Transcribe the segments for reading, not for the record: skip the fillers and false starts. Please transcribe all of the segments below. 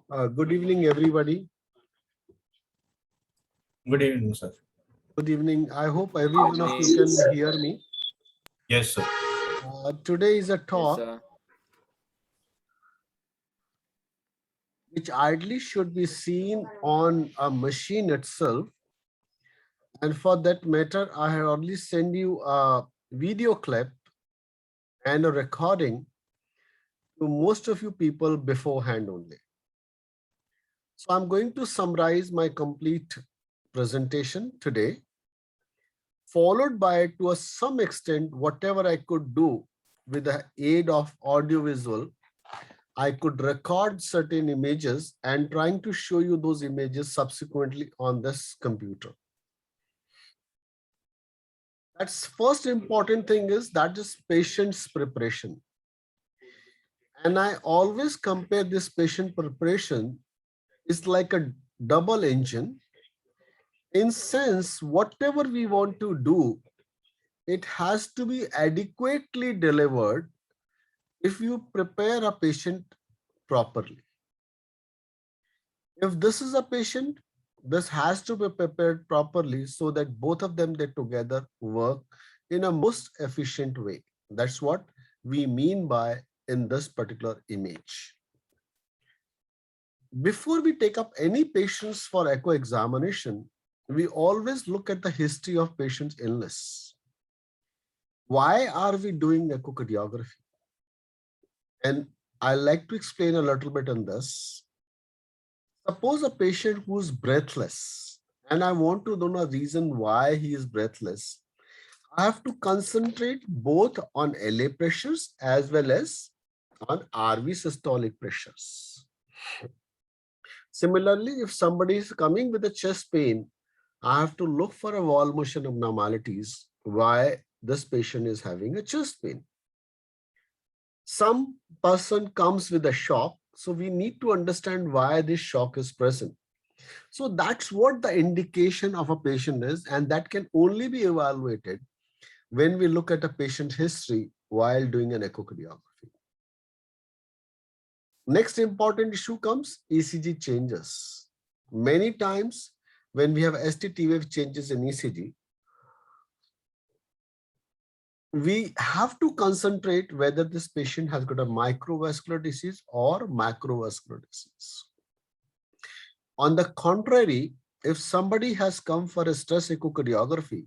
Good evening, everybody. Good evening, sir. Good evening. I hope every one of you can hear me. Yes, sir. Today is a Yes, talk sir. which ideally should be seen on a machine itself. And for that matter, I have already sent you a video clip and a recording to most of you people beforehand only. So I'm going to summarize my complete presentation today, followed by, to some extent, whatever I could do with the aid of audiovisual. I could record certain images and trying to show you those images subsequently on this computer. That's first important thing is that is patient's preparation. And I always compare this patient preparation is like a double engine. In sense, whatever we want to do, it has to be adequately delivered if you prepare a patient properly. If this is a patient, this has to be prepared properly so that both of them they together work in a most efficient way. That's what we mean by in this particular image. Before we take up any patients for echo examination, we always look at the history of patient's illness. Why are we doing echocardiography? And I like to explain a little bit on this. Suppose a patient who's breathless, and I want to know a reason why he is breathless. I have to concentrate both on LA pressures as well as on RV systolic pressures. Similarly, if somebody is coming with a chest pain, I have to look for a wall motion abnormalities, why this patient is having a chest pain. Some person comes with a shock, so we need to understand why this shock is present. So that's what the indication of a patient is, and that can only be evaluated when we look at a patient history while doing an echocardiography. Next important issue comes ECG changes. Many times when we have ST-T wave changes in ECG, we have to concentrate whether this patient has got a microvascular disease or macrovascular disease. On the contrary, if somebody has come for a stress echocardiography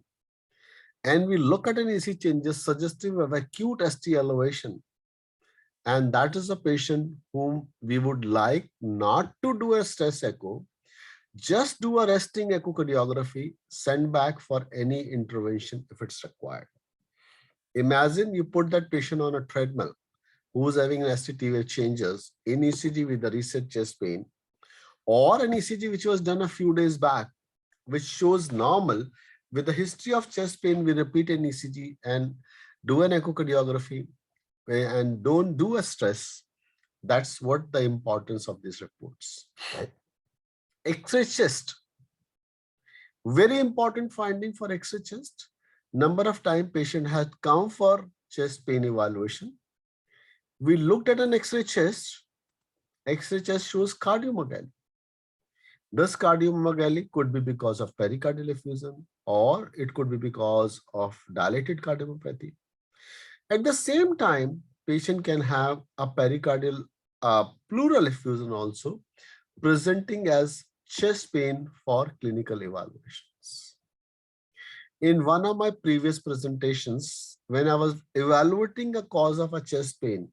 and we look at an ECG changes suggestive of acute ST elevation, and that is a patient whom we would like not to do a stress echo, just do a resting echocardiography, send back for any intervention if it's required. Imagine you put that patient on a treadmill who's having an ST-T wave changes in ECG with the recent chest pain, or an ECG which was done a few days back, which shows normal. With the history of chest pain, we repeat an ECG and do an echocardiography and don't do a stress. That's what the importance of these reports. X-ray chest. Very important finding for X-ray chest. Number of time patient had come for chest pain evaluation. We looked at an X-ray chest. X-ray chest shows cardiomegaly. This cardiomegaly could be because of pericardial effusion, or it could be because of dilated cardiomyopathy. At the same time, patient can have a pericardial pleural effusion also, presenting as chest pain for clinical evaluations. In one of my previous presentations, when I was evaluating a cause of a chest pain,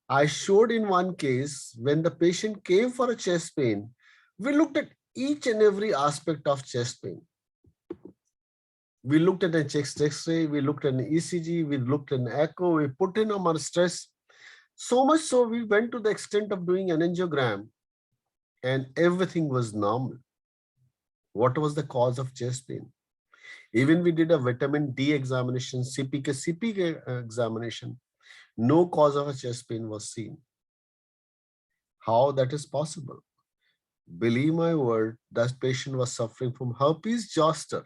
I showed in one case when the patient came for a chest pain, we looked at each and every aspect of chest pain. We looked at a chest X-ray, we looked at an ECG, we looked at an echo, we put in our stress. So much so we went to the extent of doing an angiogram and everything was normal. What was the cause of chest pain? Even we did a vitamin D examination, CPK examination. No cause of a chest pain was seen. How that is possible? Believe my word, that patient was suffering from herpes zoster,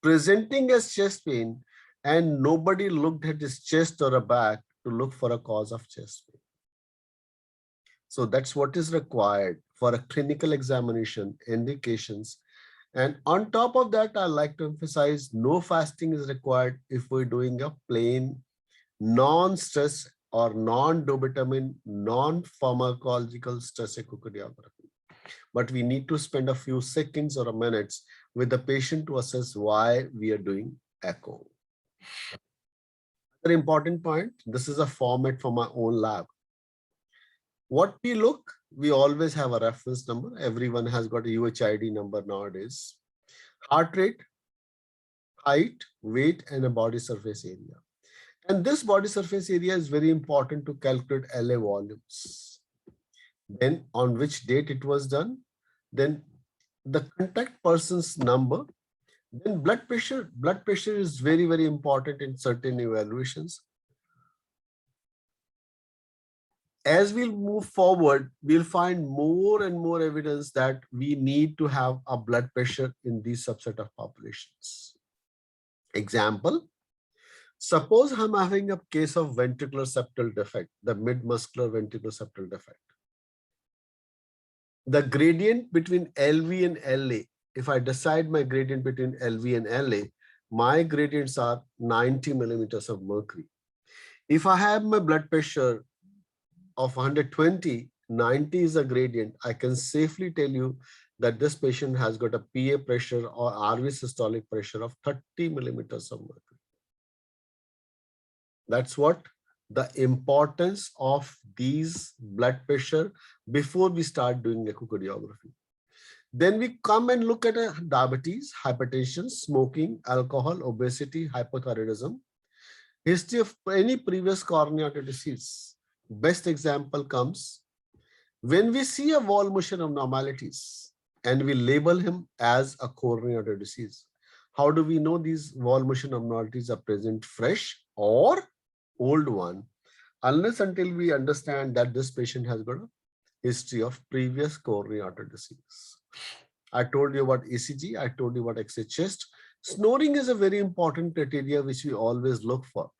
presenting as chest pain, and nobody looked at his chest or a back to look for a cause of chest pain. So that's what is required for a clinical examination, indications. And on top of that, I like to emphasize no fasting is required if we're doing a plain non-stress or non-dobutamine, non-pharmacological stress echocardiography. But we need to spend a few seconds or a minutes with the patient to assess why we are doing echo. Another important point, this is a format for my own lab. What we look, we always have a reference number. Everyone has got a UHID number nowadays. Heart rate, height, weight, and a body surface area. And this body surface area is very important to calculate LA volumes. Then on which date it was done, then the contact person's number, then blood pressure. Blood pressure is very, very important in certain evaluations. As we'll move forward, we'll find more and more evidence that we need to have a blood pressure in these subset of populations. Example, suppose I'm having a case of ventricular septal defect, the mid-muscular ventricular septal defect. The gradient between LV and LA, if I decide my gradient between LV and LA, my gradients are 90 millimeters of mercury. If I have my blood pressure of 120, 90 is a gradient, I can safely tell you that this patient has got a PA pressure or RV systolic pressure of 30 millimeters of mercury. That's what the importance of these blood pressure before we start doing echocardiography. Then we come and look at diabetes, hypertension, smoking, alcohol, obesity, hypothyroidism, history of any previous coronary artery disease. Best example comes when we see a wall motion abnormalities and we label him as a coronary artery disease. How do we know these wall motion abnormalities are present fresh or old one? Unless until we understand that this patient has got a history of previous coronary artery disease. I told you about ECG, I told you about X-ray chest. Snoring is a very important criteria which we always look for.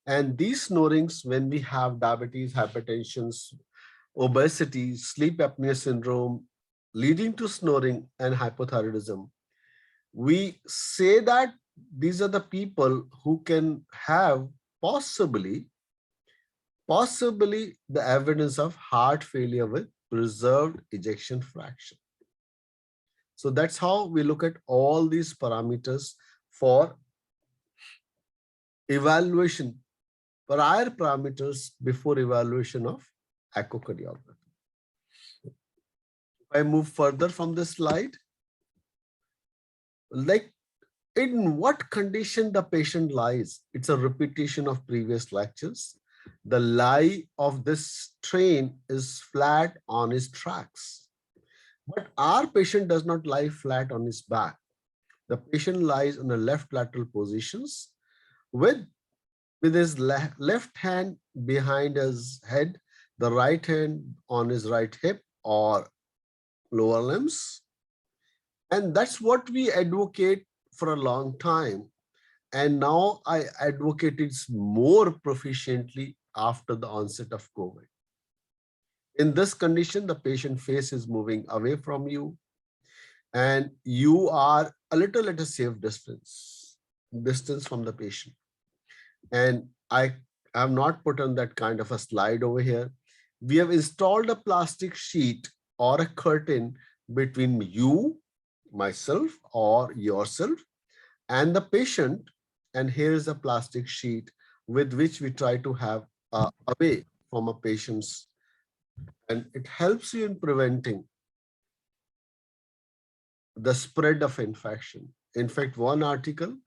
And these snorings, when we have diabetes, hypertension, obesity, sleep apnea syndrome, leading to snoring and hypothyroidism, we say that these are the people who can have possibly the evidence of heart failure with preserved ejection fraction. So that's how we look at all these parameters for evaluation, prior parameters before evaluation of echocardiography. If I move further from this slide, like in what condition the patient lies, it's a repetition of previous lectures. The lie of this train is flat on his tracks. But our patient does not lie flat on his back. The patient lies in the left lateral positions with his left hand behind his head, the right hand on his right hip or lower limbs. And that's what we advocate for a long time. And now I advocate it more proficiently after the onset of COVID. In this condition, the patient face is moving away from you and you are a little at a safe distance from the patient. And I have not put on that kind of a slide over here. We have installed a plastic sheet or a curtain between you, myself, or yourself, and the patient. And here is a plastic sheet with which we try to have away from a patient's, and it helps you in preventing the spread of infection. In fact, one article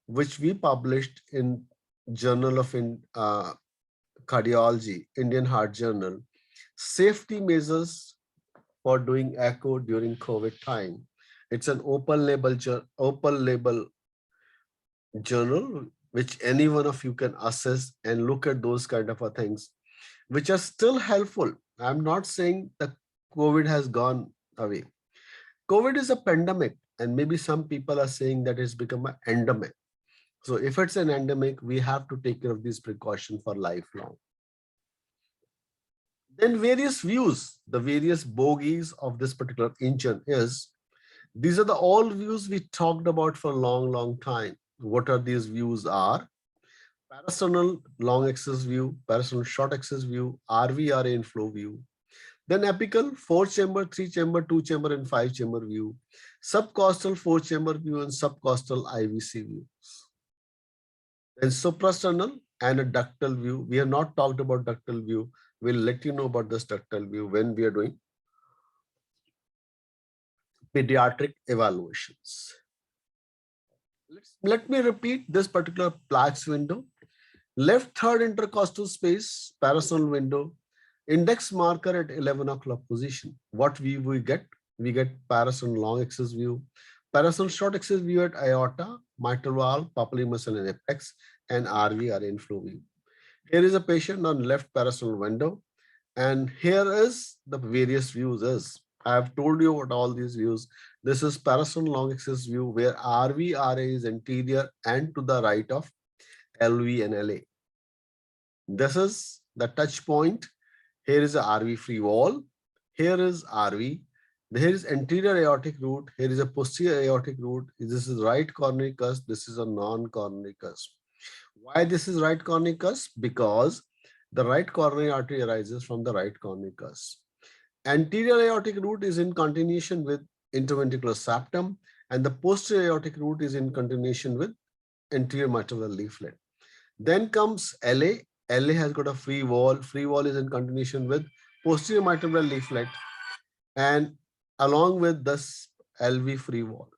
which we published in Journal of Cardiology, Indian Heart Journal, safety measures for doing echo during COVID time. It's an open label journal which any one of you can access and look at those kind of things, which are still helpful. I'm not saying that COVID has gone away. COVID is a pandemic, and maybe some people are saying that it's become an endemic. So if it's an endemic, we have to take care of these precautions for lifelong. Then various views, the various bogies of this particular engine is, these are the all views we talked about for a long time. What are these views are? Parasternal long axis view, parasternal short axis view, RVRA inflow view. Then apical 4-chamber, 3-chamber, 2-chamber, and 5-chamber view. Subcostal 4-chamber view and subcostal IVC views. Then suprasternal and a ductal view. We have not talked about ductal view. We'll let you know about this ductal view when we are doing pediatric evaluations. Let me repeat this particular plaques window. Left third intercostal space, parasternal window, index marker at 11 o'clock position. What view we get? We get parasternal long axis view, parasternal short axis view at aorta, mitral valve, papillary muscle and apex, and RV or inflow view. Here is a patient on left parasternal window, and here is the various views is. I have told you about all these views. This is parasternal long axis view where RV, RA is anterior and to the right of LV and LA. This is the touch point. Here is a RV free wall. Here is RV. Here is anterior aortic root. Here is a posterior aortic root. This is right coronary cusp. This is a non-coronary cusp. Why this is right coronary cusp? Because the right coronary artery arises from the right coronary cusp. Anterior aortic root is in continuation with interventricular septum, and the posterior aortic root is in continuation with anterior mitral valve leaflet. Then comes LA. LA has got a free wall. Free wall is in continuation with posterior mitral valve leaflet, and along with this LV free wall.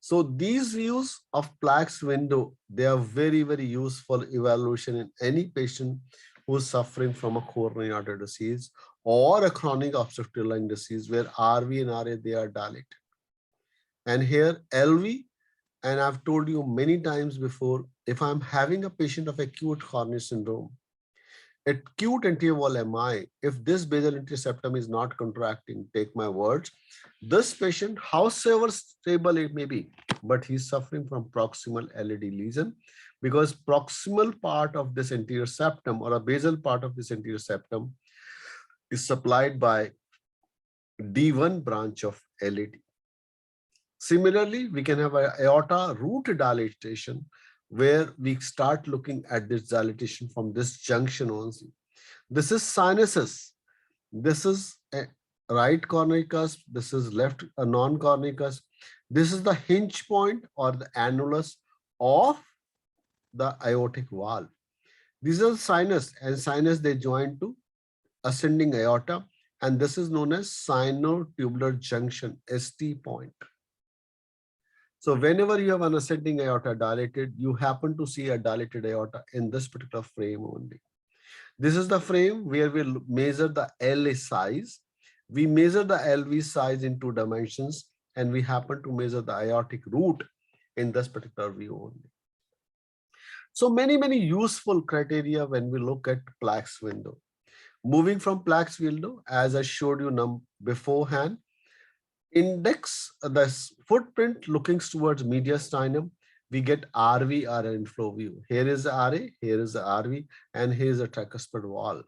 So these views of plaques window, they are very useful evaluation in any patient who is suffering from a coronary artery disease or a chronic obstructive lung disease where RV and RA, they are dilated. And here LV, and I've told you many times before, if I'm having a patient of acute coronary syndrome, acute anterior wall MI, if this basal anterior septum is not contracting, take my words, this patient, howsoever stable it may be, but he's suffering from proximal LAD lesion, because proximal part of this anterior septum or a basal part of this anterior septum is supplied by D1 branch of LAD. Similarly, we can have an aorta root dilatation where we start looking at this dilatation from this junction only. This is sinuses. This is a right coronary cusp. This is left a non-coronary cusp. This is the hinge point or the annulus of the aortic valve. These are the sinus, and sinus they join to ascending aorta, and this is known as sinotubular junction, ST point. So whenever you have an ascending aorta dilated, you happen to see a dilated aorta in this particular frame only. This is the frame where we measure the LA size. We measure the LV size in 2 dimensions, and we happen to measure the aortic root in this particular view only. So many useful criteria when we look at plaques window. Moving from plaques window, as I showed you beforehand, index, the footprint looking towards mediastinum, we get RV or inflow view. Here is the RA, here is the RV, and here is a tricuspid wall.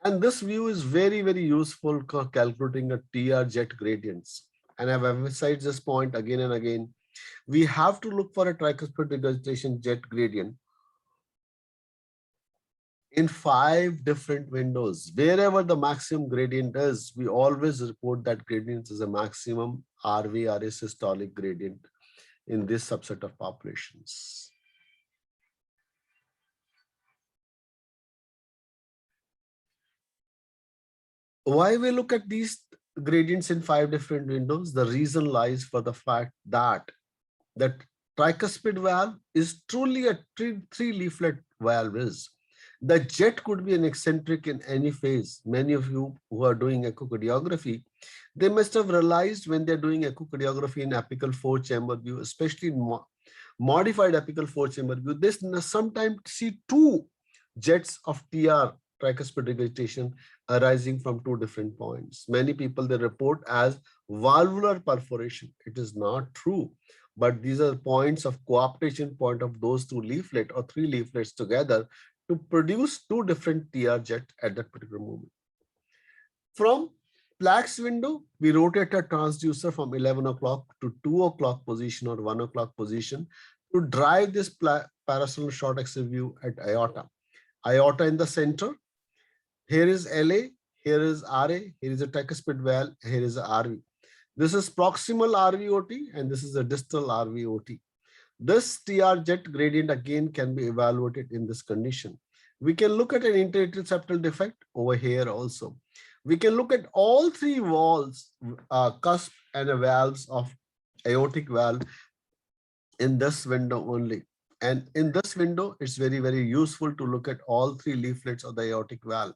And this view is very useful for calculating a TR jet gradients. And I've emphasized this point again and again. We have to look for a tricuspid regurgitation jet gradient in 5 different windows. Wherever the maximum gradient is, we always report that gradient is a maximum RV or a systolic gradient in this subset of populations. Why we look at these gradients in 5 different windows? The reason lies for the fact that tricuspid valve is truly a 3 leaflet valve is. The jet could be an eccentric in any phase. Many of you who are doing echocardiography, they must have realized when they're doing echocardiography in apical 4-chamber view, especially in modified apical 4-chamber view, they sometimes see 2 jets of TR, tricuspid regurgitation, arising from 2 different points. Many people, they report as valvular perforation. It is not true, but these are points of cooptation point of those 2 leaflet or 3 leaflets together to produce 2 different TR jet at that particular moment. From Plaque's window, we rotate a transducer from 11 o'clock to 2 o'clock position or 1 o'clock position to drive this parasternal short axis view at aorta. Aorta in the center. Here is LA, here is RA, here is a tricuspid valve, here is a RV. This is proximal RVOT and this is a distal RVOT. This TR jet gradient again can be evaluated in this condition. We can look at an interatrial septal defect over here also. We can look at all three walls, cusp and valves of aortic valve in this window only. And in this window, it's very, very useful to look at all three leaflets of the aortic valve.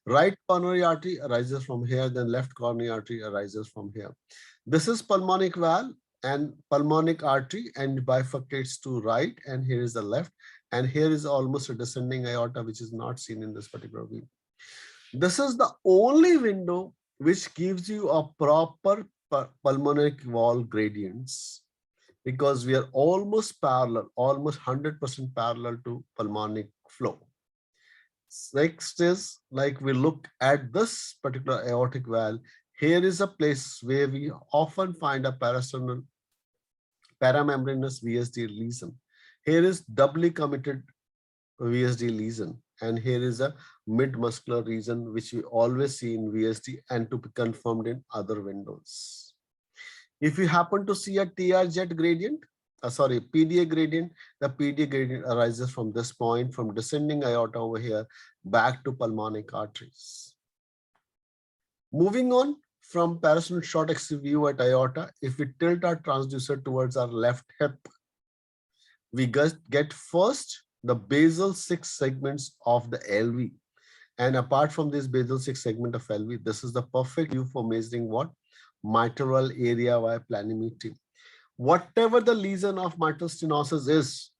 Right coronary artery arises from here, then left coronary artery arises from here. This is pulmonic valve and pulmonic artery and bifurcates to right, and here is the left, and here is almost a descending aorta, which is not seen in this particular view. This is the only window which gives you a proper pulmonic wall gradients, because we are almost parallel, almost 100% parallel to pulmonic flow. Next is, like, we look at this particular aortic valve. Here is a place where we often find a parasternal paramembranous VSD lesion. Here is doubly committed VSD lesion, and here is a mid-muscular region, which we always see in VSD and to be confirmed in other windows. If you happen to see a TR jet gradient, PDA gradient, the PDA gradient arises from this point, from descending aorta over here, back to pulmonic arteries. Moving on from parasternal short axis view at aorta, if we tilt our transducer towards our left hip, we get first the basal 6 segments of the LV. And apart from this basal 6 segment of LV, this is the perfect view for measuring what? Mitral valve area via planimetry. Whatever the lesion of mitral stenosis is,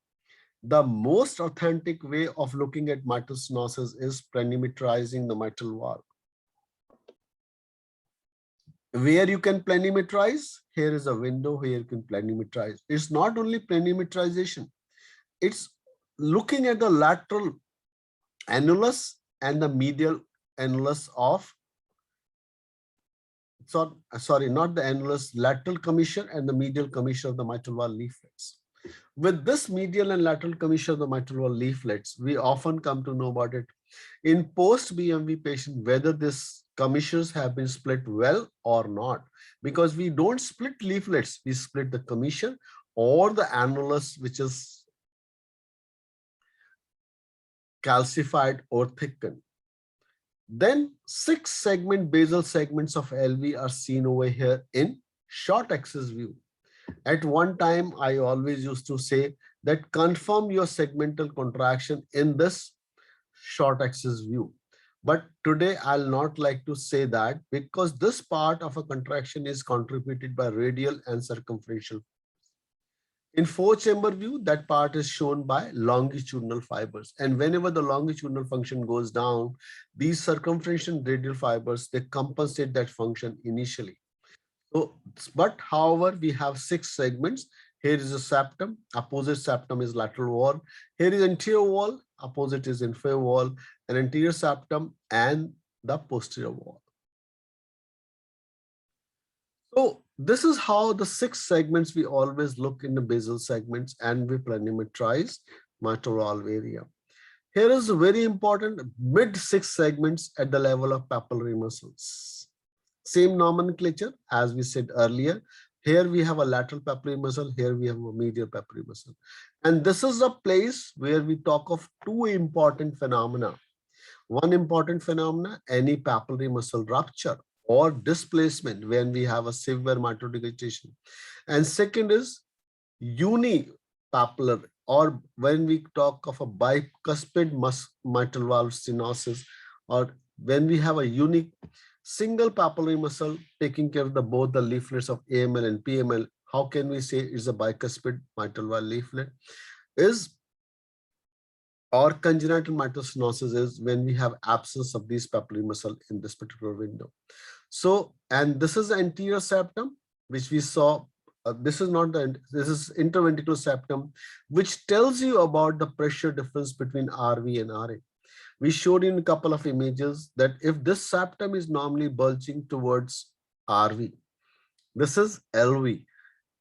the most authentic way of looking at mitral stenosis is planimetrizing the mitral valve. Where you can planimetrize, here is a window where you can planimetrize. It's not only planimetrization, it's looking at the lateral annulus and the medial annulus of, sorry, not the annulus, lateral commissure and the medial commissure of the mitral valve leaflets. With this medial and lateral commissure of the mitral valve leaflets, we often come to know about it in post-BMV patient, whether this commissures have been split well or not, because we don't split leaflets, we split the commissure or the annulus, which is calcified or thickened. Then 6 segment basal segments of LV are seen over here in short axis view. At one time, I always used to say that confirm your segmental contraction in this short axis view. But today I'll not like to say that, because this part of a contraction is contributed by radial and circumferential. In 4-chamber view, that part is shown by longitudinal fibers. And whenever the longitudinal function goes down, these circumferential radial fibers, they compensate that function initially. So, but however, we have 6 segments. Here is a septum, opposite septum is lateral wall. Here is anterior wall, opposite is inferior wall, and anterior septum and the posterior wall. So this is how the 6 segments we always look in the basal segments, and we planimetrize mitral valve area. Here is very important mid 6 segments at the level of papillary muscles. Same nomenclature as we said earlier. Here we have a lateral papillary muscle, here we have a medial papillary muscle. And this is a place where we talk of 2 important phenomena. One important phenomena, any papillary muscle rupture or displacement when we have a severe mitral regurgitation. And second is unipapillary, or when we talk of a bicuspid mitral valve stenosis, or when we have a unique single papillary muscle taking care of both the leaflets of AML and PML, how can we say it's a bicuspid mitral valve leaflet? Or congenital mitral stenosis is when we have absence of these papillary muscle in this particular window. So, and this is the anterior septum, which we saw. This is interventricular septum, which tells you about the pressure difference between RV and RA. We showed in a couple of images that if this septum is normally bulging towards RV, this is LV.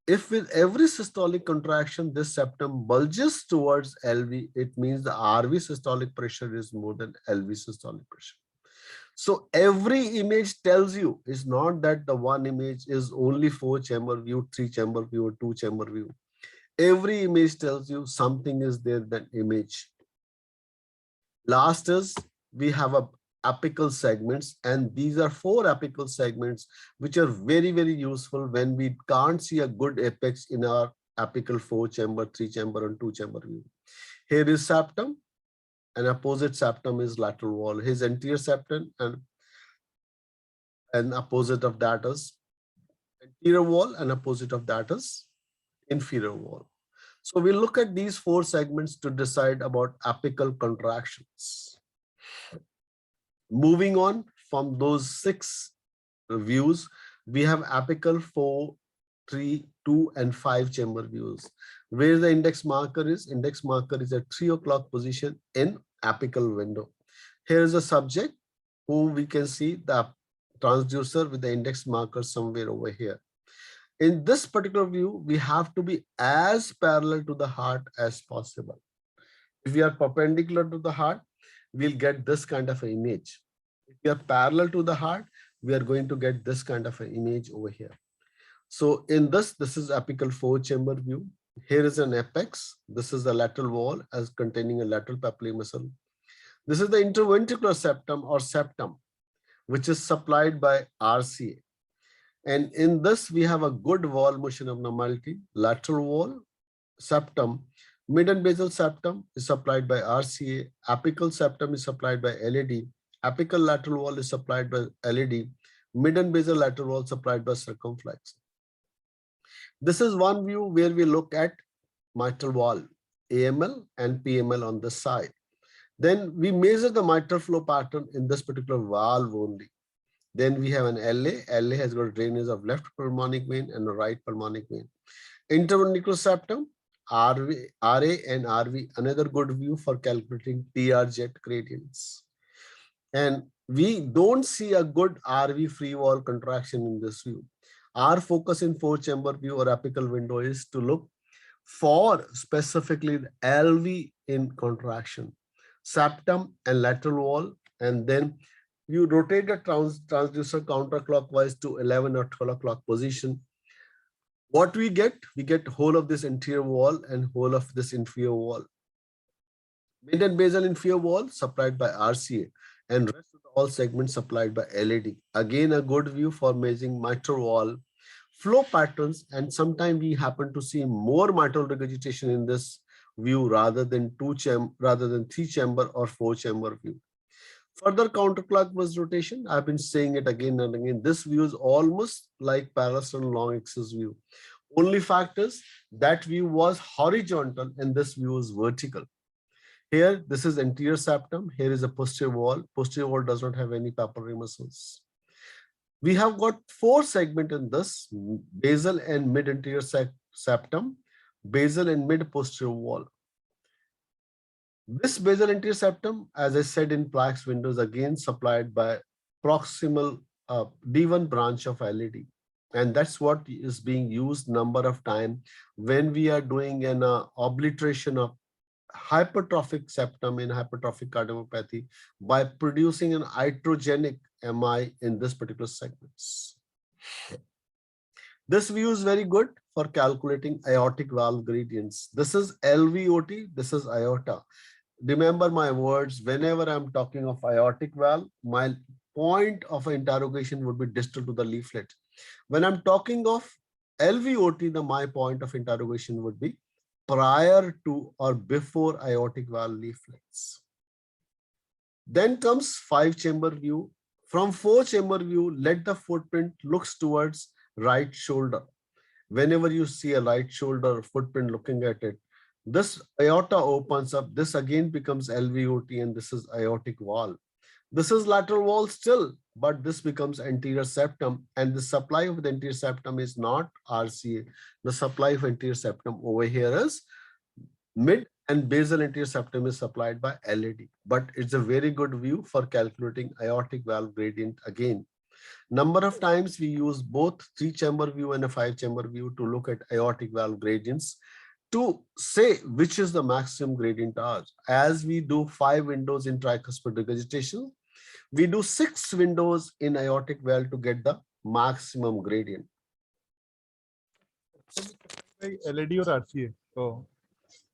If with every systolic contraction, this septum bulges towards LV, it means the RV systolic pressure is more than LV systolic pressure. So every image tells you, it's not that the one image is only 4-chamber view, 3-chamber view, or 2-chamber view. Every image tells you something is there, that image. Last is we have a apical segments, and these are 4 apical segments which are very, very useful when we can't see a good apex in our apical 4-chamber, 3-chamber, and 2-chamber view. Here is septum, and opposite septum is lateral wall. His anterior septum and opposite of that is anterior wall, and opposite of that is inferior wall. So we look at these 4 segments to decide about apical contractions. Moving on from those 6 views, we have apical 4, 3, 2, and 5-chamber views. Where the index marker is at 3 o'clock position in apical window. Here is a subject who we can see the transducer with the index marker somewhere over here. In this particular view, we have to be as parallel to the heart as possible. If we are perpendicular to the heart, we'll get this kind of an image. If we are parallel to the heart, we are going to get this kind of an image over here. So in this is apical 4-chamber view. Here is an apex. This is the lateral wall as containing a lateral papillary muscle. This is the interventricular septum or septum, which is supplied by RCA. And in this, we have a good wall motion abnormality, lateral wall, septum, mid and basal septum is supplied by RCA, apical septum is supplied by LAD, apical lateral wall is supplied by LAD, mid and basal lateral wall supplied by circumflex. This is one view where we look at mitral wall, AML and PML on this side. Then we measure the mitral flow pattern in this particular valve only. Then we have an LA. LA has got drainage of left pulmonic vein and a right pulmonic vein. Interventricular septum, RA and RV, another good view for calculating TR jet gradients. And we don't see a good RV free wall contraction in this view. Our focus in 4-chamber view or apical window is to look for specifically the LV in contraction, septum and lateral wall, and then you rotate the transducer counterclockwise to 11 or 12 o'clock position. What we get whole of this anterior wall and whole of this inferior wall. Mid and basal inferior wall supplied by RCA and rest of all segments supplied by LAD. Again, a good view for measuring mitral wall flow patterns, and sometimes we happen to see more mitral regurgitation in this view rather than 3-chamber or 4-chamber view. Further counterclockwise rotation, I've been saying it again and again. This view is almost like parasternal long axis view. Only fact is that view was horizontal and this view is vertical. Here, this is anterior septum. Here is a posterior wall. Posterior wall does not have any papillary muscles. We have got 4 segments in this: basal and mid anterior septum, basal and mid posterior wall. This basal anterior septum, as I said in Plaques windows, again supplied by proximal D1 branch of LAD. And that's what is being used number of times when we are doing an obliteration of hypertrophic septum in hypertrophic cardiomyopathy by producing an iatrogenic MI in this particular segments. This view is very good for calculating aortic valve gradients. This is LVOT, this is aorta. Remember my words, whenever I'm talking of aortic valve, my point of interrogation would be distal to the leaflet. When I'm talking of LVOT, my point of interrogation would be prior to or before aortic valve leaflets. Then comes 5-chamber view. From 4-chamber view, let the footprint looks towards right shoulder. Whenever you see a right shoulder footprint looking at it, this aorta opens up. This again becomes LVOT and this is aortic wall. This is lateral wall still, but this becomes anterior septum, and the supply of the anterior septum is not RCA. The supply of anterior septum over here is Mid and basal anterior septum is supplied by LED, but it's a very good view for calculating aortic valve gradient again. Number of times we use both 3-chamber view and a 5-chamber view to look at aortic valve gradients to say which is the maximum gradient ours. As we do 5 windows in tricuspid regurgitation, we do 6 windows in aortic valve to get the maximum gradient. LED or RCA? Oh,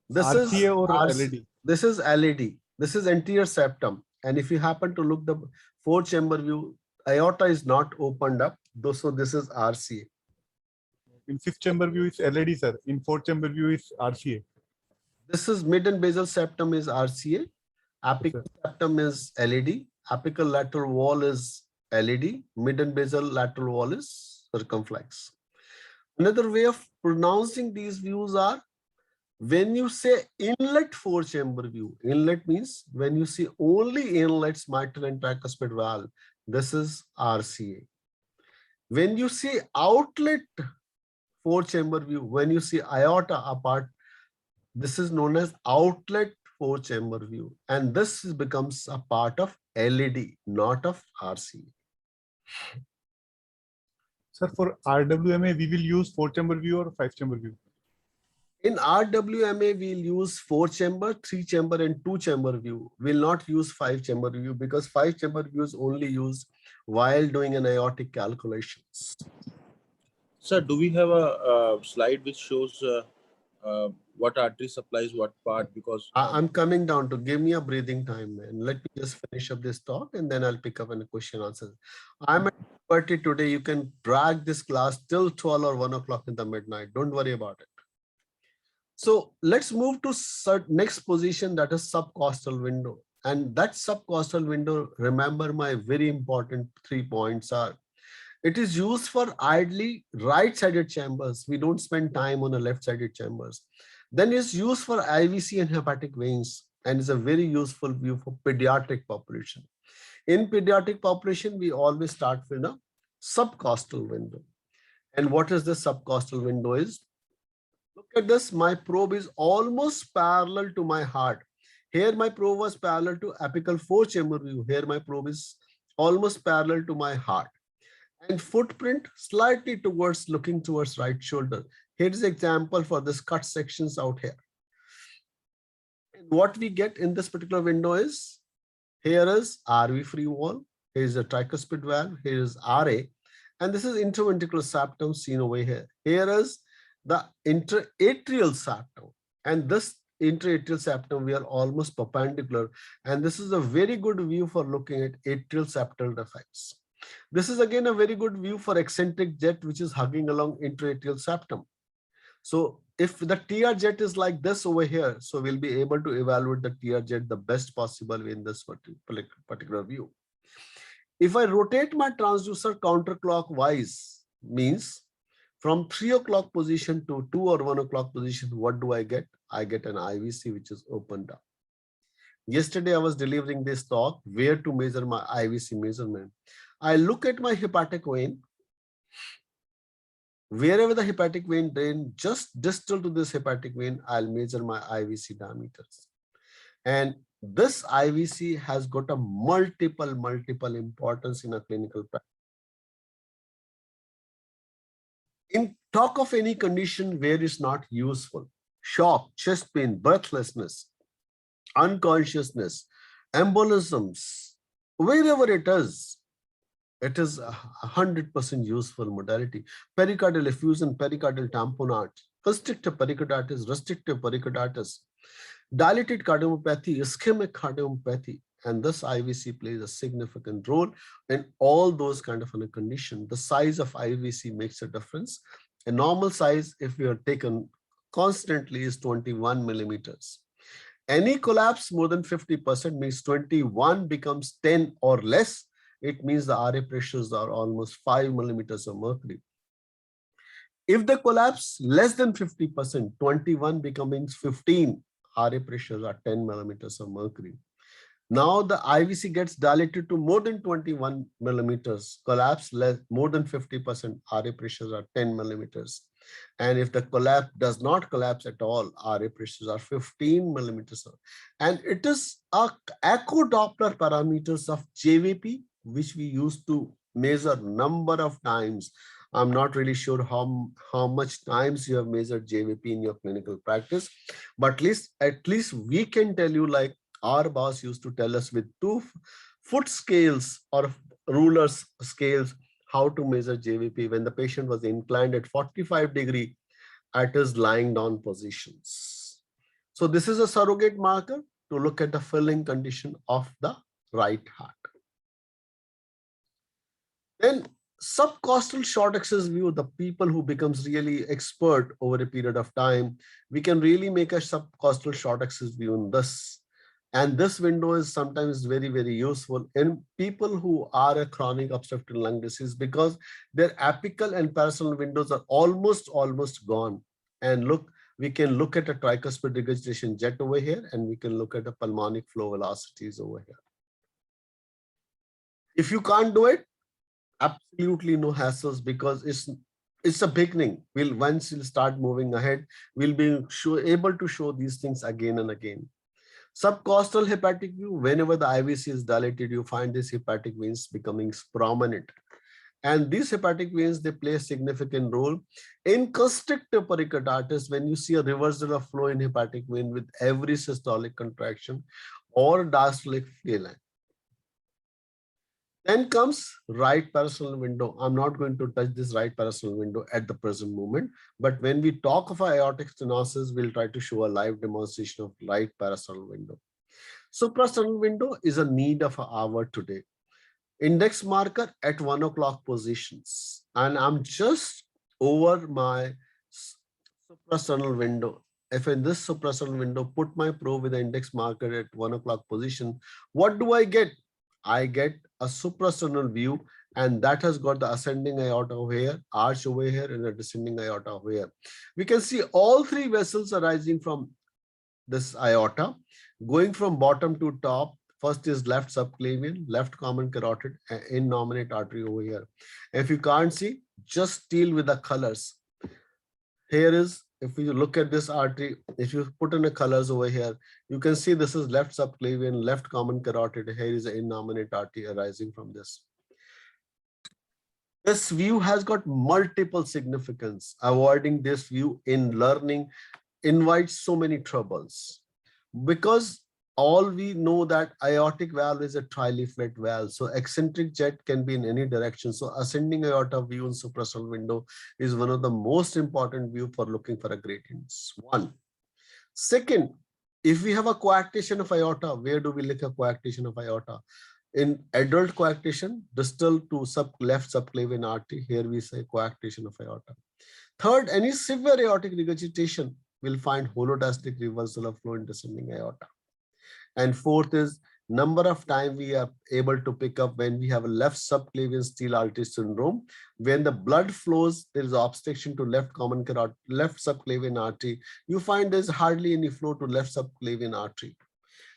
This RCA is or RC LED? This is LED. This is anterior septum. And if you happen to look the 4-chamber view, aorta is not opened up. So this is RCA. In 5th chamber view is LED, sir. In 4th chamber view is RCA. This is mid and basal septum is RCA. Apical septum is LED. Apical lateral wall is LED. Mid and basal lateral wall is circumflex. Another way of pronouncing these views are when you say inlet 4-chamber view. Inlet means when you see only inlets, mitral and tricuspid valve, this is RCA. When you see outlet 4-chamber view, when you see aorta apart, this is known as outlet 4-chamber view. And this becomes a part of LED, not of RCA. Sir, for RWMA, we will use 4-chamber view or 5-chamber view? In RWMA, we'll use 4-chamber, 3-chamber, and 2-chamber view. We'll not use 5-chamber view because 5-chamber view is only used while doing an aortic calculations. Sir, do we have a slide which shows what artery supplies what part? Because I'm coming down to give me a breathing time, man. Let me just finish up this talk and then I'll pick up on the question answer. I'm at 30 today. You can drag this class till 12 or 1 o'clock in the midnight. Don't worry about it. So let's move to next position, that is subcostal window. And that subcostal window, remember my very important 3 points are, it is used for ideally right-sided chambers. We don't spend time on the left-sided chambers. Then it's used for IVC and hepatic veins and is a very useful view for pediatric population. In pediatric population, we always start with a subcostal window. And what is the subcostal window is? Look at this, my probe is almost parallel to my heart. Here my probe was parallel to apical 4-chamber view. Here my probe is almost parallel to my heart. And footprint slightly towards looking towards right shoulder. Here is an example for this cut sections out here. And what we get in this particular window is, here is RV free wall, here is a tricuspid valve, here is RA, and this is interventricular septum seen over here. Here is the interatrial septum, and this interatrial septum we are almost perpendicular, and this is a very good view for looking at atrial septal defects. This is again a very good view for eccentric jet which is hugging along intraatrial septum. So if the TR jet is like this over here, so we'll be able to evaluate the TR jet the best possible way in this particular view. If I rotate my transducer counterclockwise, means from 3 o'clock position to 2 or 1 o'clock position, what do I get? I get an IVC which is opened up. Yesterday I was delivering this talk, where to measure my IVC measurement. I look at my hepatic vein. Wherever the hepatic vein drain, just distal to this hepatic vein, I'll measure my IVC diameters. And this IVC has got a multiple importance in a clinical practice. In talk of any condition where it's not useful, shock, chest pain, breathlessness, unconsciousness, embolisms, wherever it is 100% useful modality. Pericardial effusion, pericardial tamponade, constrictive pericarditis, restrictive pericarditis, dilated cardiomyopathy, ischemic cardiomyopathy, and this IVC plays a significant role in all those kind of a condition. The size of IVC makes a difference. A normal size, if we are taken constantly, is 21 millimeters. Any collapse more than 50% means 21 becomes 10 or less. It means the RA pressures are almost 5 millimeters of mercury. If the collapse less than 50%, 21 becomes 15, RA pressures are 10 millimeters of mercury. Now the IVC gets dilated to more than 21 millimeters, collapse less more than 50%, RA pressures are 10 millimeters. And if the collapse does not collapse at all, RA pressures are 15 millimeters. And it is a echo Doppler parameters of JVP, which we used to measure number of times. I'm not really sure how much times you have measured JVP in your clinical practice, but at least we can tell you, like our boss used to tell us with 2-foot scales or rulers scales, how to measure JVP when the patient was inclined at 45-degree at his lying down positions. So this is a surrogate marker to look at the filling condition of the right heart. Then subcostal short axis view, the people who becomes really expert over a period of time, we can really make a subcostal short axis view in this. And this window is sometimes very, very useful in people who are a chronic obstructive lung disease, because their apical and parasternal windows are almost gone. And look, we can look at a tricuspid regurgitation jet over here, and we can look at the pulmonic flow velocities over here. If you can't do it, absolutely no hassles, because it's a beginning. Once we'll start moving ahead, we'll be able to show these things again and again. Subcostal hepatic view, whenever the IVC is dilated, you find these hepatic veins becoming prominent. And these hepatic veins, they play a significant role in constrictive pericarditis when you see a reversal of flow in hepatic vein with every systolic contraction or diastolic feeling. Then comes right parasternal window. I'm not going to touch this right parasternal window at the present moment, but when we talk of aortic stenosis, we'll try to show a live demonstration of right parasternal window. Suprasternal window is a need of an hour today. Index marker at 1 o'clock positions, and I'm just over my suprasternal window. If in this suprasternal window, put my probe with the index marker at 1 o'clock position, what do I get? I get a suprasternal view, and that has got the ascending aorta over here, arch over here, and a descending aorta over here. We can see all three vessels arising from this aorta, going from bottom to top. First is left subclavian, left common carotid, and innominate artery over here. If you can't see, just deal with the colors. Here is, if you look at this artery, if you put in the colors over here, you can see this is left subclavian, left common carotid. Here is the innominate artery arising from this. This view has got multiple significance. Avoiding this view in learning invites so many troubles, because all we know that aortic valve is a trileaflet valve. So eccentric jet can be in any direction. So ascending aorta view in suprasternal window is one of the most important view for looking for a gradients. One. Second, if we have a coarctation of aorta, where do we look at coarctation of aorta? In adult coarctation, distal to left subclavian artery, here we say coarctation of aorta. Third, any severe aortic regurgitation will find holodiastolic reversal of flow in descending aorta. And fourth is number of time we are able to pick up when we have a left subclavian steal artery syndrome. When the blood flows, there is obstruction to left common carotid, left subclavian artery. You find there's hardly any flow to left subclavian artery,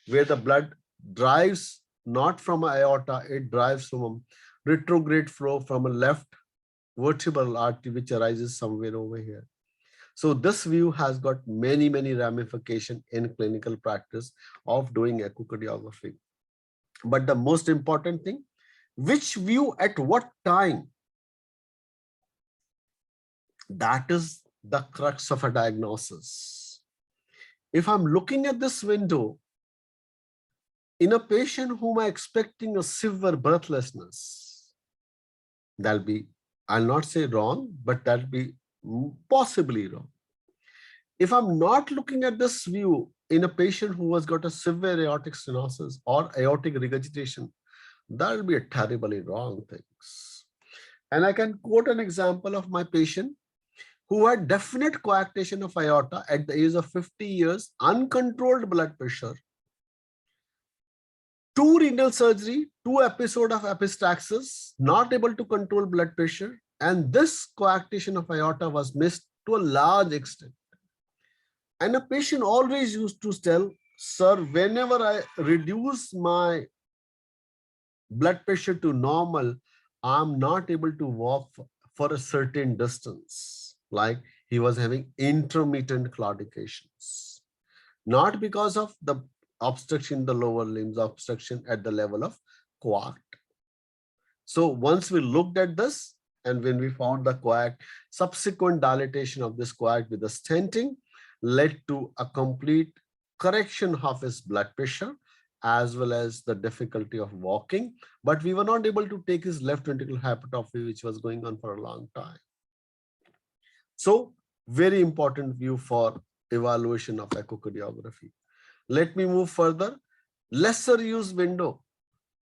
where the blood drives not from aorta, it drives from a retrograde flow from a left vertebral artery, which arises somewhere over here. So this view has got many, many ramifications in clinical practice of doing echocardiography. But the most important thing, which view at what time? That is the crux of a diagnosis. If I'm looking at this window in a patient whom I'm expecting a severe breathlessness, that'll be, I'll not say wrong, but that'll be possibly wrong. If I'm not looking at this view in a patient who has got a severe aortic stenosis or aortic regurgitation, that will be a terribly wrong thing. And I can quote an example of my patient who had definite coarctation of aorta at the age of 50 years, uncontrolled blood pressure, 2 renal surgery, 2 episodes of epistaxis, not able to control blood pressure, and this coarctation of aorta was missed to a large extent. And a patient always used to tell, sir, whenever I reduce my blood pressure to normal, I'm not able to walk for a certain distance, like He was having intermittent claudications, not because of the obstruction in the lower limbs, obstruction at the level of coact. So once we looked at this, and when we found the coact, subsequent dilatation of this coact with the stenting led to a complete correction of his blood pressure as well as the difficulty of walking. But we were not able to take his left ventricular hypertrophy, which was going on for a long time. So very important view for evaluation of echocardiography. Let me move further. Lesser use window.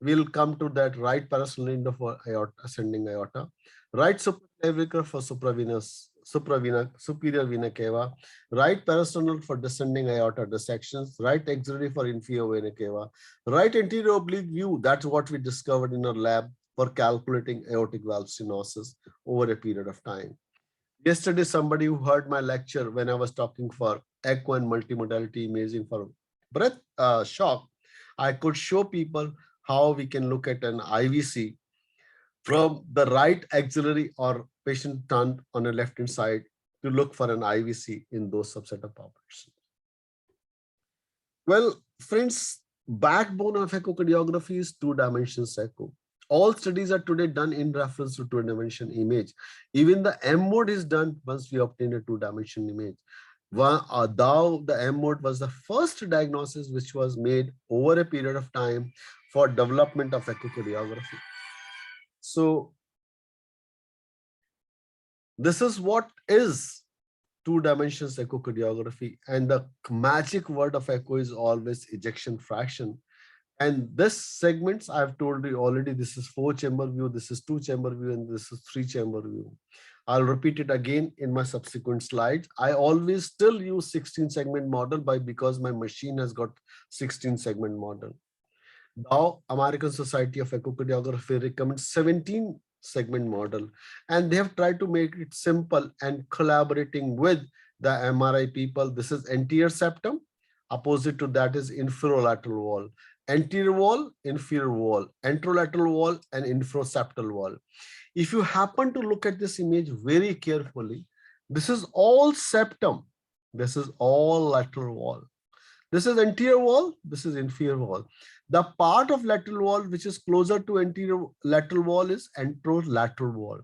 We'll come to that. Right parasternal window for aorta, ascending aorta. Right supraclavicular for superior vena cava. Right parasternal for descending aorta dissections. Right axillary for inferior vena cava. Right anterior oblique view. That's what we discovered in our lab for calculating aortic valve stenosis over a period of time. Yesterday, somebody who heard my lecture when I was talking for echo and multimodality imaging for breath shock, I could show people how we can look at an IVC from the right axillary or patient turned on a left-hand side to look for an IVC in those subset of populations. Well, friends, backbone of echocardiography is two dimensions echo. All studies are today done in reference to two-dimension image. Even the M mode is done once we obtain a two-dimension image. Though the M mode was the first diagnosis which was made over a period of time for development of echocardiography. So this is what is two dimensions echocardiography, and the magic word of echo is always ejection fraction. And this segments I've told you already, this is 4-chamber view, this is 2-chamber view, and this is 3-chamber view. I'll repeat it again in my subsequent slides. I always still use 16-segment model because my machine has got 16-segment model. Now, American Society of Echocardiography recommends 17-segment model, and they have tried to make it simple and collaborating with the MRI people. This is anterior septum. Opposite to that is inferolateral wall. Anterior wall, inferior wall, anterolateral wall, and infroseptal wall. If you happen to look at this image very carefully, this is all septum. This is all lateral wall. This is anterior wall. This is inferior wall. The part of lateral wall which is closer to anterior lateral wall is anterolateral wall.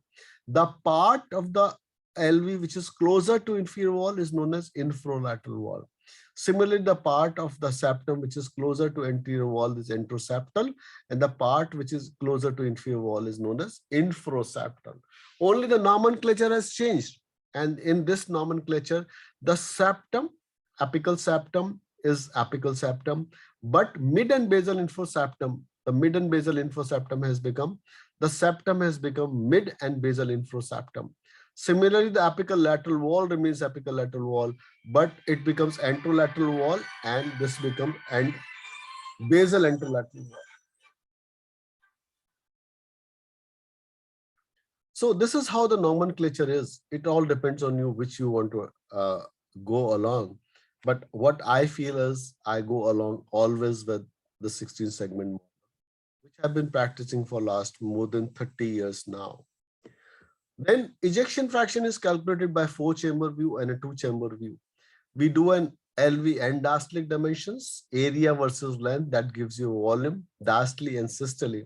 The part of the LV which is closer to inferior wall is known as infrolateral wall. Similarly, the part of the septum which is closer to anterior wall is anteroseptal, and the part which is closer to inferior wall is known as infroseptal. Only the nomenclature has changed, and in this nomenclature, the septum, apical septum is apical septum, but mid and basal infroseptum, the mid and basal infroseptum has become, the septum has become mid and basal infroseptum. Similarly, the apical lateral wall remains apical lateral wall, but it becomes anterolateral wall, and this becomes basal anterolateral wall. So this is how the nomenclature is. It all depends on you which you want to go along. But what I feel is I go along always with the 16-segment model, which I've been practicing for last more than 30 years now. Then ejection fraction is calculated by 4-chamber view and a 2-chamber view. We do an LV and diastolic dimensions, area versus length, that gives you volume, diastole and systole.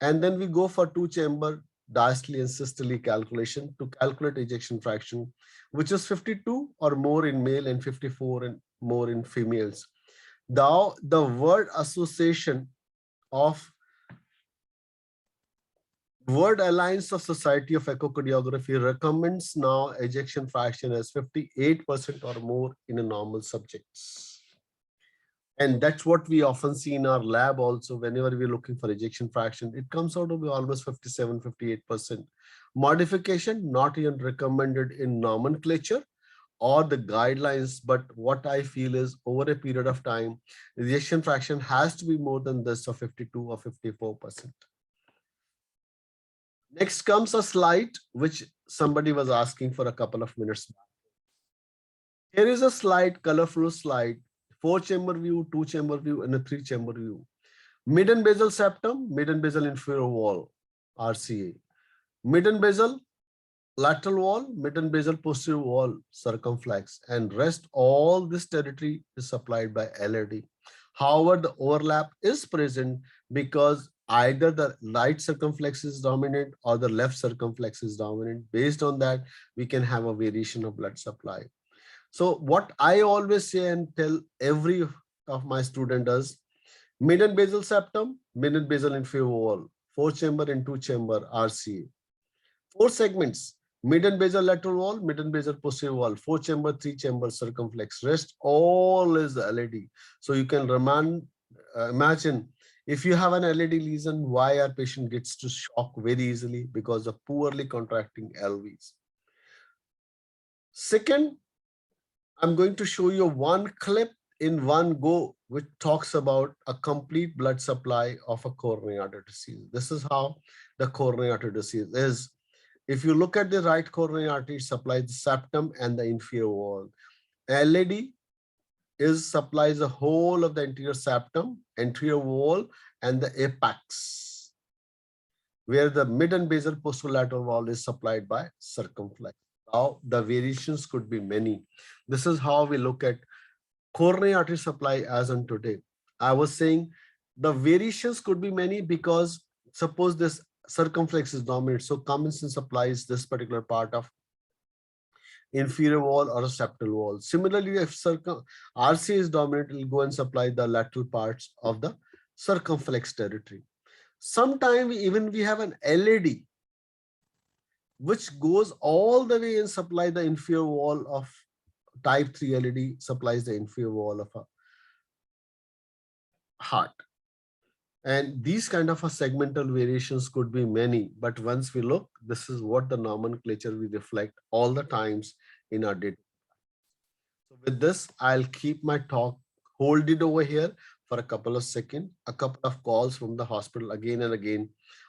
And then we go for 2-chamber diastole and systole calculation to calculate ejection fraction, which is 52 or more in male and 54 and more in females. Now, the word association of World Alliance of Society of Echocardiography recommends now ejection fraction as 58% or more in a normal subjects. And that's what we often see in our lab also. Whenever we're looking for ejection fraction, it comes out to be almost 57, 58%. Modification not even recommended in nomenclature or the guidelines, but what I feel is over a period of time, ejection fraction has to be more than this of 52 or 54%. Next comes a slide which somebody was asking for a couple of minutes back. Here is a slide, colorful slide, 4-chamber view, 2-chamber view, and a 3-chamber view. Mid and basal septum, mid and basal inferior wall, RCA. Mid and basal lateral wall, median basal posterior wall, circumflex, and rest all this territory is supplied by LAD. However, the overlap is present because either the right circumflex is dominant or the left circumflex is dominant. Based on that, we can have a variation of blood supply. So what I always say and tell every of my student is median basal septum, median basal inferior wall, 4-chamber and 2-chamber RCA. 4 segments, median basal lateral wall, median basal posterior wall, 4-chamber, 3-chamber circumflex. Rest all is LAD. So you can imagine if you have an LAD lesion, why our patient gets to shock very easily because of poorly contracting LVs. Second, I'm going to show you one clip in one go, which talks about a complete blood supply of a coronary artery disease. This is how the coronary artery disease is. If you look at the right coronary artery, it supplies the septum and the inferior wall. LAD supplies the whole of the anterior septum, anterior wall, and the apex, where the mid and basal posterolateral wall is supplied by circumflex. Now, the variations could be many. This is how we look at coronary artery supply as on today. I was saying the variations could be many because suppose this circumflex is dominant. So common sense supplies this particular part of inferior wall or a septal wall. Similarly, if RC is dominant, it will go and supply the lateral parts of the circumflex territory. Sometimes even we have an LAD, which goes all the way and supply the inferior wall of type 3 LAD, supplies the inferior wall of a heart. And these kind of a segmental variations could be many, but once we look, this is what the nomenclature we reflect all the times in our data. So with this, I'll keep my talk, hold it over here for a couple of seconds, a couple of calls from the hospital again and again,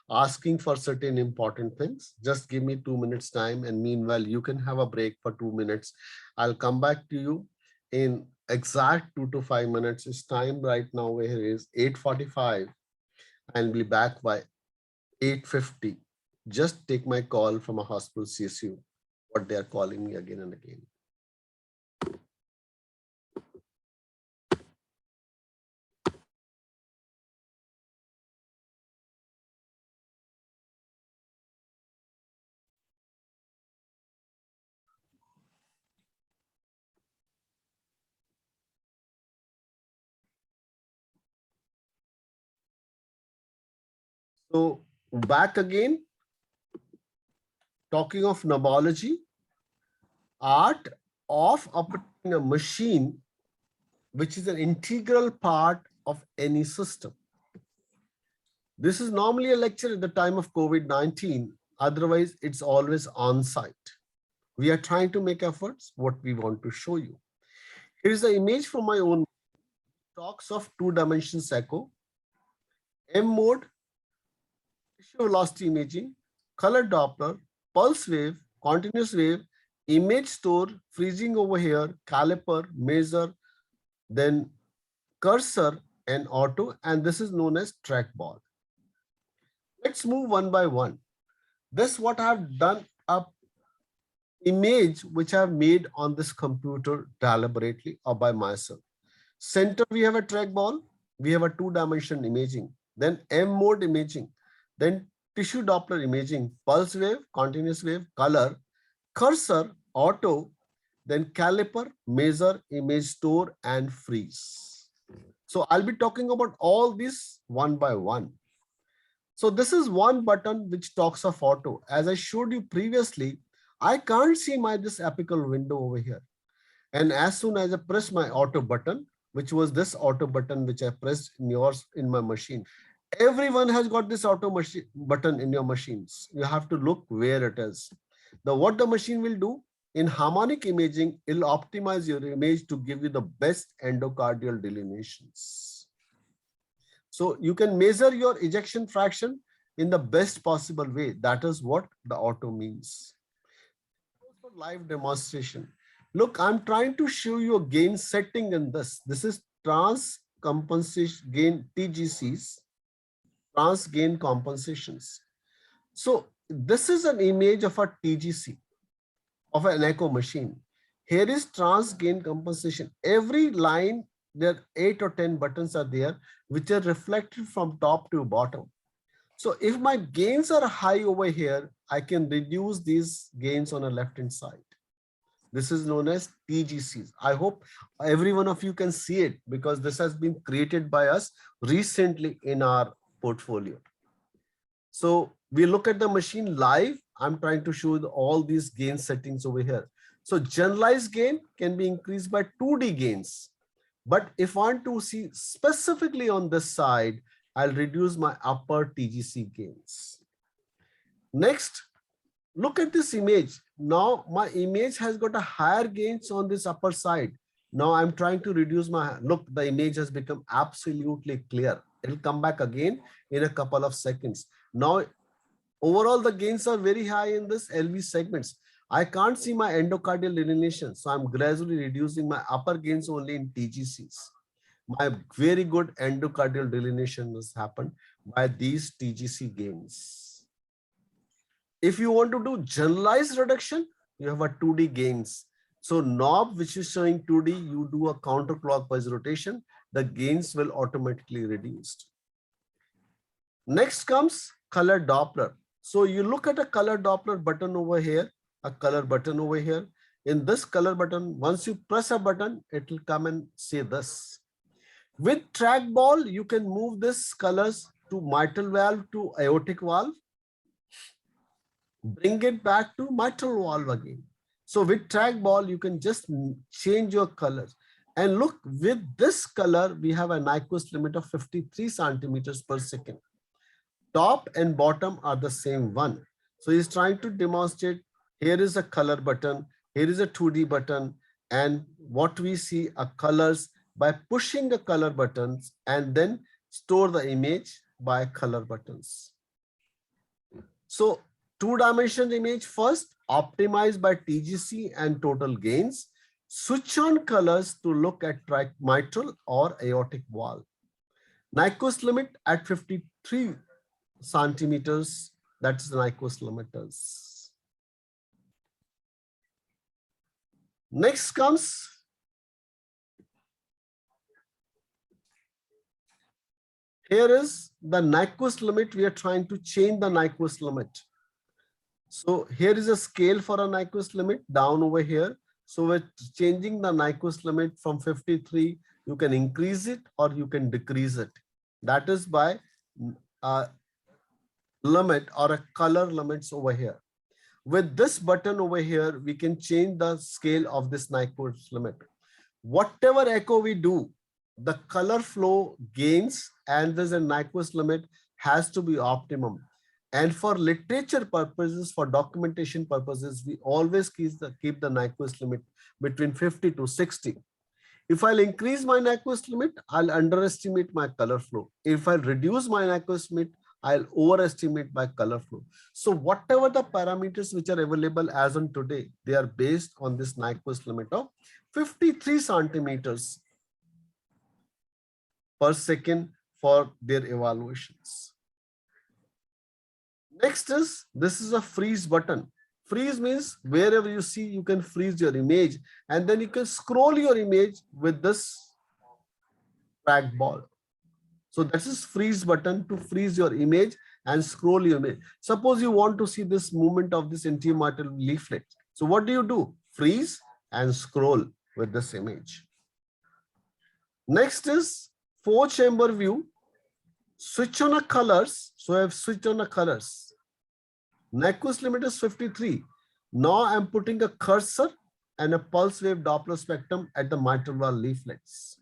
asking for certain important things. Just give me 2 minutes time. And meanwhile, you can have a break for 2 minutes. I'll come back to you in exact 2 to 5 minutes. It's time right now where it is 8:45. I'll be back by 8:50. Just take my call from a hospital CSU, what they are calling me again and again. So back again, talking of pneumology, art of operating a machine, which is an integral part of any system. This is normally a lecture at the time of COVID-19. Otherwise, it's always on site. We are trying to make efforts, what we want to show you. Here's the image from my own talks of 2 dimensions echo, M mode, tissue velocity imaging, color Doppler, pulse wave, continuous wave, image store, freezing over here, caliper, measure, then cursor and auto, and this is known as trackball. Let's move one by one. This what I have done a image which I have made on this computer deliberately or by myself. Center we have a trackball, we have a 2-dimension imaging, then M mode imaging, then tissue Doppler imaging, pulse wave, continuous wave, color, cursor, auto, then caliper, measure, image store, and freeze. So I'll be talking about all these one by one. So this is one button which talks of auto. As I showed you previously, I can't see this apical window over here. And as soon as I press my auto button, which was this auto button which I pressed in my machine, everyone has got this auto button in your machines. You have to look where it is. What the machine will do in harmonic imaging, it'll optimize your image to give you the best endocardial delineations. So you can measure your ejection fraction in the best possible way. That is what the auto means. For live demonstration. Look, I'm trying to show you a gain setting in this. This is trans compensation gain TGCs. Trans gain compensations. So this is an image of a TGC, of an echo machine. Here is trans gain compensation. Every line, there are 8 or 10 buttons are there, which are reflected from top to bottom. So if my gains are high over here, I can reduce these gains on the left-hand side. This is known as TGCs. I hope every one of you can see it because this has been created by us recently in our portfolio. So we look at the machine live. I'm trying to show all these gain settings over here. So generalized gain can be increased by 2D gains. But if I want to see specifically on this side, I'll reduce my upper TGC gains. Next, look at this image. Now my image has got a higher gains on this upper side. Now I'm trying to reduce my, look, the image has become absolutely clear. It'll come back again in a couple of seconds. Now, overall, the gains are very high in this LV segments. I can't see my endocardial delineation. So I'm gradually reducing my upper gains only in TGCs. My very good endocardial delineation has happened by these TGC gains. If you want to do generalized reduction, you have a 2D gains. So knob, which is showing 2D, you do a counterclockwise rotation, the gains will automatically reduced. Next comes color Doppler. So you look at a color Doppler button over here, a color button over here. In this color button, once you press a button, it will come and say this. With trackball, you can move this colors to mitral valve to aortic valve. Bring it back to mitral valve again. So with trackball, you can just change your colors. And look, with this color, we have a Nyquist limit of 53 centimeters per second. Top and bottom are the same one. So he's trying to demonstrate, here is a color button, here is a 2D button, and what we see are colors by pushing the color buttons and then store the image by color buttons. So 2-dimensional image first, optimized by TGC and total gains. Switch on colors to look at mitral or aortic valve. Nyquist limit at 53 centimeters, that's the Nyquist limiters. Next comes here is the Nyquist limit. We are trying to change the Nyquist limit. So here is a scale for a Nyquist limit down over here. So we're changing the Nyquist limit from 53. You can increase it or you can decrease it. That is by limit or a color limits over here. With this button over here, we can change the scale of this Nyquist limit. Whatever echo we do, the color flow gains and there's a Nyquist limit has to be optimum. And for literature purposes, for documentation purposes, we always keep the Nyquist limit between 50 to 60. If I'll increase my Nyquist limit, I'll underestimate my color flow. If I'll reduce my Nyquist limit, I'll overestimate my color flow. So whatever the parameters which are available as on today, they are based on this Nyquist limit of 53 centimeters per second for their evaluations. Next is, this is a freeze button. Freeze means wherever you see, you can freeze your image and then you can scroll your image with this trackball. So this is freeze button to freeze your image and scroll your image. Suppose you want to see this movement of this antemitral leaflet. So what do? Freeze and scroll with this image. Next is 4-chamber view. Switch on a colors. So I have switched on a colors. Nyquist limit is 53. Now I'm putting a cursor and a pulse wave Doppler spectrum at the mitral valve leaflets.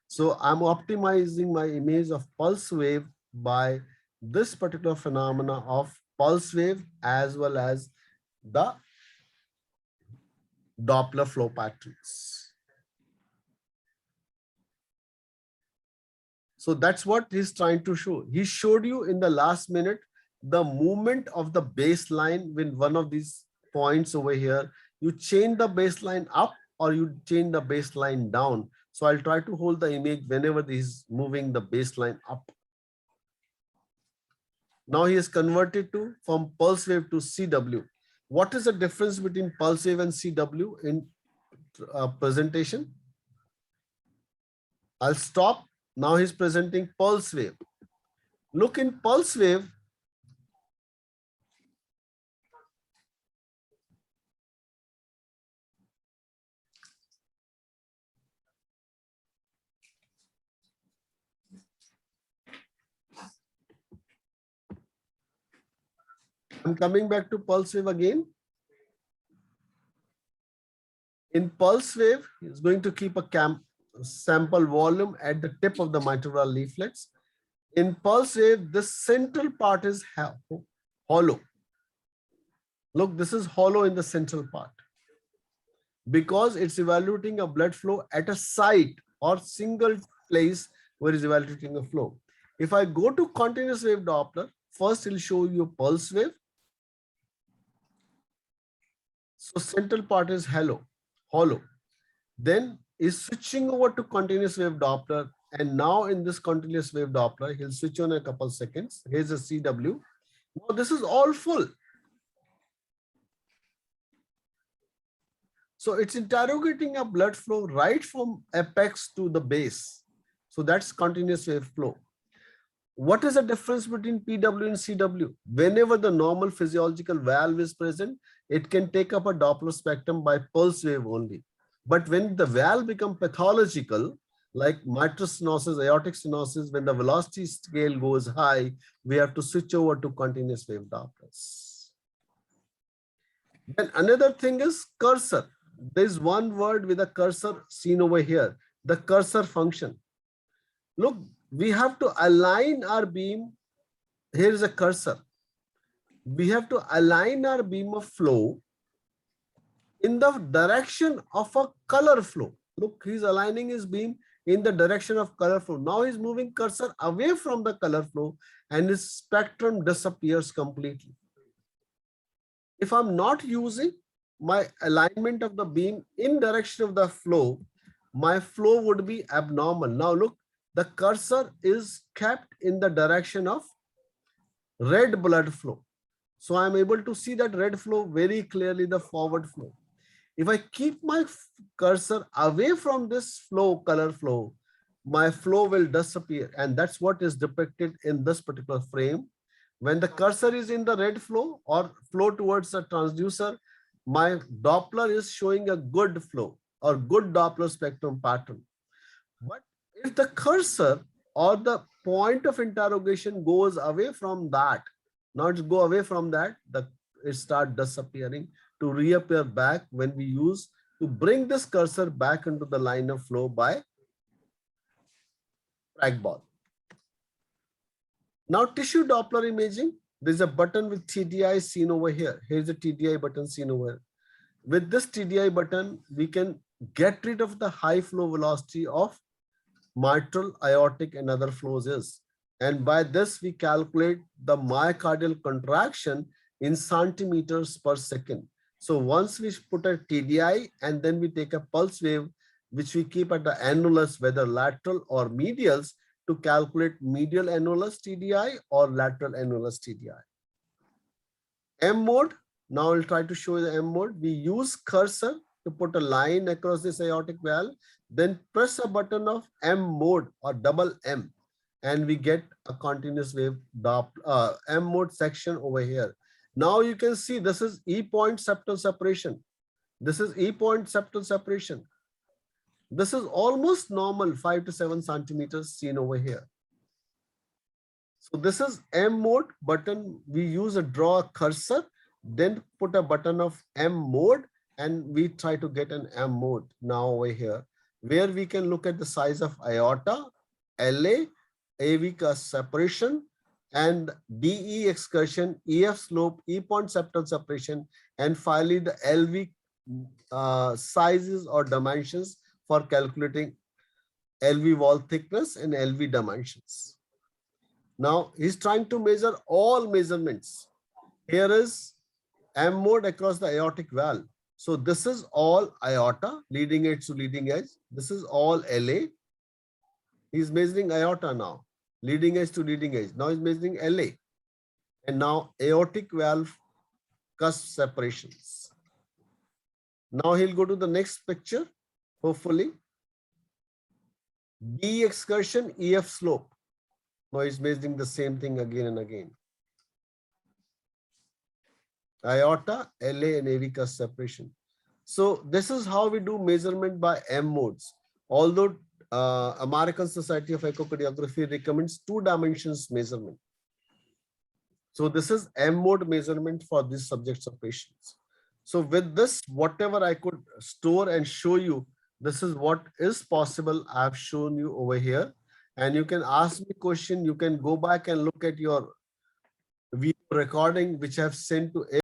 So I'm optimizing my image of pulse wave by this particular phenomena of pulse wave as well as the Doppler flow patterns. So that's what he's trying to show. He showed you in the last minute the movement of the baseline when one of these points over here, you change the baseline up or you change the baseline down. So I'll try to hold the image whenever this is moving the baseline up. Now he is converted to from pulse wave to CW. What is the difference between pulse wave and CW in presentation? I'll stop. Now he's presenting pulse wave. Look, in pulse wave, I'm coming back to pulse wave again. In pulse wave, he's going to keep a sample volume at the tip of the mitral leaflets. In pulse wave, the central part is hollow. Look, this is hollow in the central part because it's evaluating a blood flow at a site or single place where it's evaluating a flow. If I go to continuous wave Doppler, first it'll show you a pulse wave. So central part is hollow. Then is switching over to continuous wave Doppler. And now in this continuous wave Doppler, he'll switch on a couple seconds. Here's a CW. Now this is all full. So it's interrogating a blood flow right from apex to the base. So that's continuous wave flow. What is the difference between PW and CW? Whenever the normal physiological valve is present, it can take up a Doppler spectrum by pulse wave only. But when the valve becomes pathological, like mitral stenosis, aortic stenosis, when the velocity scale goes high, we have to switch over to continuous wave Dopplers. Then another thing is cursor. There's one word with a cursor seen over here, the cursor function. Look, we have to align our beam. Here is a cursor. We have to align our beam of flow in the direction of a color flow. Look, he's aligning his beam in the direction of color flow. Now he's moving cursor away from the color flow and his spectrum disappears completely. If I'm not using my alignment of the beam in direction of the flow, my flow would be abnormal. Now look, the cursor is kept in the direction of red blood flow. So I'm able to see that red flow very clearly, the forward flow. If I keep my cursor away from this flow, color flow, my flow will disappear. And that's what is depicted in this particular frame. When the cursor is in the red flow or flow towards the transducer, my Doppler is showing a good flow or good Doppler spectrum pattern. But if the cursor or the point of interrogation goes away from that, not go away from that, it starts disappearing to reappear back when we use to bring this cursor back into the line of flow by trackball. Now tissue Doppler imaging, there's a button with TDI seen over here. Here's a TDI button seen over here. With this TDI button, we can get rid of the high flow velocity of mitral, aortic, and other flows is. And by this, we calculate the myocardial contraction in centimeters per second. So once we put a TDI and then we take a pulse wave, which we keep at the annulus, whether lateral or medials, to calculate medial annulus TDI or lateral annulus TDI. M mode, now I'll try to show you the M mode. We use cursor to put a line across this aortic valve, then press a button of M mode or double M, and we get a continuous wave M mode section over here. Now you can see this is E point septal separation. This is E point septal separation. This is almost normal, 5 to 7 centimeters seen over here. So this is M mode button. We use a draw cursor, then put a button of M mode, and we try to get an M mode now over here, where we can look at the size of aorta, LA, AV separation, and DE excursion, EF slope, E point septal separation, and finally the LV sizes or dimensions for calculating LV wall thickness and LV dimensions. Now he's trying to measure all measurements. Here is M mode across the aortic valve. So this is all aorta, leading edge to leading edge. This is all LA. He's measuring aorta now, leading edge to leading edge. Now he's measuring LA. And now aortic valve cusp separations. Now he'll go to the next picture, hopefully. B excursion, EF slope. Now he's measuring the same thing again and again. Aorta, LA and AV cusp separation. So this is how we do measurement by M modes. Although American Society of Echocardiography recommends 2 dimensions measurement. So this is M mode measurement for these subjects of patients. So with this, whatever I could store and show you, this is what is possible. I've shown you over here, and you can ask me question. You can go back and look at your video recording, which I've sent to